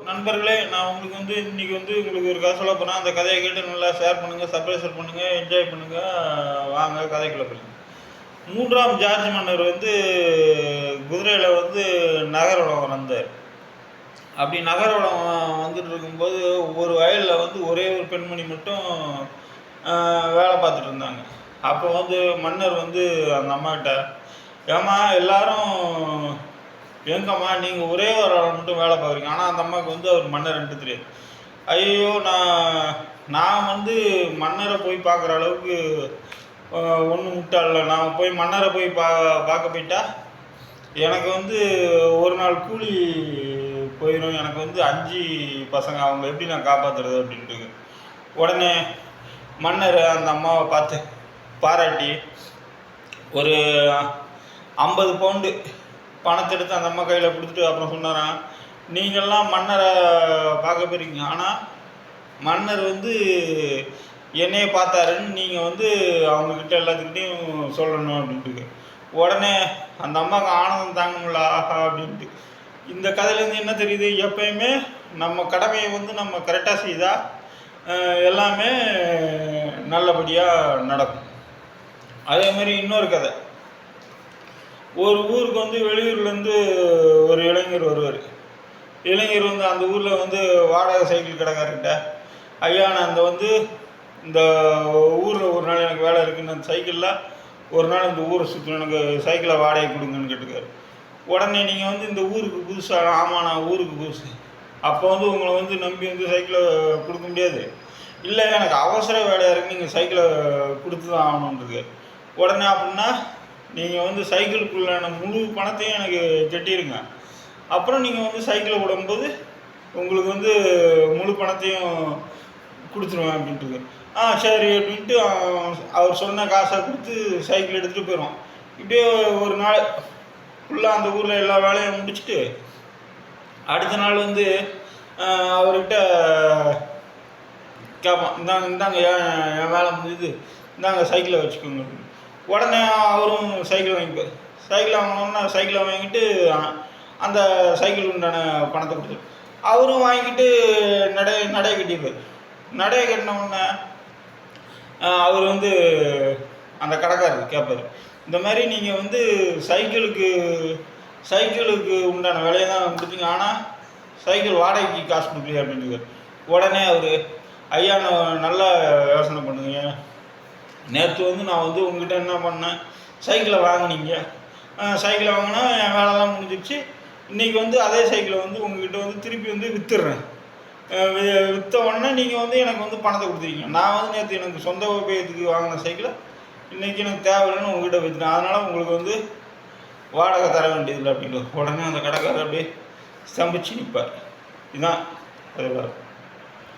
நண்பர்களே, நான் உங்களுக்கு இன்னைக்கு உங்களுக்கு ஒரு கதை சொல்ல போறேன். அந்த கதையை கேட்டு நல்லா ஷேர் பண்ணுங்க, சப்ஸ்கிரைப் பண்ணுங்க, என்ஜாய் பண்ணுங்க. வாங்க கதைக்குள்ள போலாம். 3ஆம் ஜார்ஜ் மன்னர் குதிரையில நகர்வலம் வந்தார். அப்படி நகர்வலம் வந்துட்டு இருக்கும்போது ஒரு வயலில் ஒரே ஒரு பெண்மணி மட்டும் வேலை பார்த்துட்டு இருந்தாங்க. அப்போ மன்னர் அந்த அம்மாக்கிட்ட, ஏம்மா எல்லாரும் எங்கம்மா நீங்கள் ஒரே ஒரு ஆள் மட்டும் வேலை பார்க்குறீங்க. ஆனால் அந்த அம்மாவுக்கு அவர் மன்னர்ன்ட்டு தெரியாது. ஐயோ, நான் மன்னரை போய் பார்க்குற அளவுக்கு ஒன்றும் முட்டாள. நான் போய் மன்னரை போய் பார்க்க போயிட்டா எனக்கு ஒரு நாள் கூலி போயிடும். எனக்கு 5 பசங்க, அவங்க எப்படி நான் காப்பாற்றுறது அப்படின்ட்டு. உடனே மன்னர் அந்த அம்மாவை பார்த்து பாராட்டி ஒரு 50 பவுண்டு பணத்தை எடுத்து அந்த அம்மா கையில் கொடுத்துட்டு அப்புறம் சொன்னாரான், நீங்கள்லாம் மன்னரை பார்க்க போயிருக்கீங்க, ஆனால் மன்னர் என்னையே பார்த்தாருன்னு நீங்கள் அவங்கக்கிட்ட எல்லாத்துக்கிட்டையும் சொல்லணும் அப்படின்ட்டு. உடனே அந்த அம்மாவுக்கு ஆனந்தம் தாங்கல, ஆஹா அப்படின்ட்டு. இந்த கதையிலேருந்து என்ன தெரியுது, எப்பயுமே நம்ம கடமையை நம்ம கரெக்டாக செய்தால் எல்லாமே நல்லபடியாக நடக்கும். அதே மாதிரி இன்னொரு கதை, ஒரு ஊருக்கு வெளியூர்லேருந்து ஒரு இளைஞர் வருவார். இளைஞர் அந்த ஊரில் வாடகை சைக்கிள் கடைக்காரர்கிட்ட, ஐயா நான் இந்த ஊரில் ஒரு நாள் எனக்கு வேலை இருக்குன்னு அந்த சைக்கிளில் ஒரு நாள் இந்த ஊரை சுற்றணும், எனக்கு சைக்கிளை வாடகை கொடுங்கன்னு கேட்டுக்காரு. உடனே நீங்கள் இந்த ஊருக்கு புதுசாக, ஆமாம் நான் ஊருக்கு புதுசு, அப்போ உங்களை நம்பி சைக்கிளை கொடுக்க முடியாது, இல்லை எனக்கு அவசர வேலையாக இருக்குது, நீங்கள் சைக்கிளை கொடுத்து தான் ஆகணுன்றது. உடனே அப்படின்னா நீங்கள் சைக்கிளுக்குள்ளான முழு பணத்தையும் எனக்கு கட்டிடுங்க, அப்புறம் நீங்கள் சைக்கிளை விடும்போது உங்களுக்கு முழு பணத்தையும் கொடுத்துருவேன் அப்படின்ட்டு. சரி அப்படின்ட்டு அவர் சொன்ன காசை கொடுத்து சைக்கிள் எடுத்துகிட்டு போயிடுவோம். இப்படியே ஒரு நாள் ஃபுல்லாக அந்த ஊரில் எல்லா வேலையும் முடிச்சுட்டு அடுத்த நாள் அவர்கிட்ட கேட்பான், இந்தாங்க என் வேலை முடியுது, இந்தாங்க சைக்கிளை வச்சுக்கோங்க. உடனே அவரும் சைக்கிள் வாங்கிப்பார். சைக்கிள் வாங்கினோம்னா சைக்கிளை வாங்கிட்டு அந்த சைக்கிள் உண்டான பணத்தை கொடுத்துரு. அவரும் வாங்கிட்டு நடைய கட்டிடுவார். நடைய கட்டினோடனே அவர் அந்த கடைக்காரர் கேட்பார், இந்த மாதிரி நீங்கள் சைக்கிளுக்கு உண்டான விலையை தான் கொடுத்தீங்க, ஆனால் சைக்கிள் வாடகைக்கு காசு கொடுக்கலையே அப்படின்ட்டு. உடனே அவர், ஐயா நான் நல்லா யோசனை பண்ணுங்க, நேற்று நான் உங்ககிட்ட என்ன பண்ணேன், சைக்கிளை வாங்கினீங்க, சைக்கிளை வாங்கினா என் வேலைலாம் முடிஞ்சிடுச்சு, இன்றைக்கி அதே சைக்கிளை உங்ககிட்ட திருப்பி விற்றுடுறேன். விற்ற உடனே நீங்கள் எனக்கு பணத்தை கொடுத்துருக்கீங்க. நான் நேற்று எனக்கு சொந்த உபயோகத்துக்கு வாங்கின சைக்கிளை இன்றைக்கி எனக்கு தேவையில்லைன்னு உங்ககிட்ட விற்றுட்டேன், அதனால் உங்களுக்கு வாடகை தர வேண்டியதில்லை அப்படின்ட்டு. உடனே அந்த கடைக்காரர் அப்படியே ஸ்தம்பிச்சு நிற்பார். இதுதான் அது.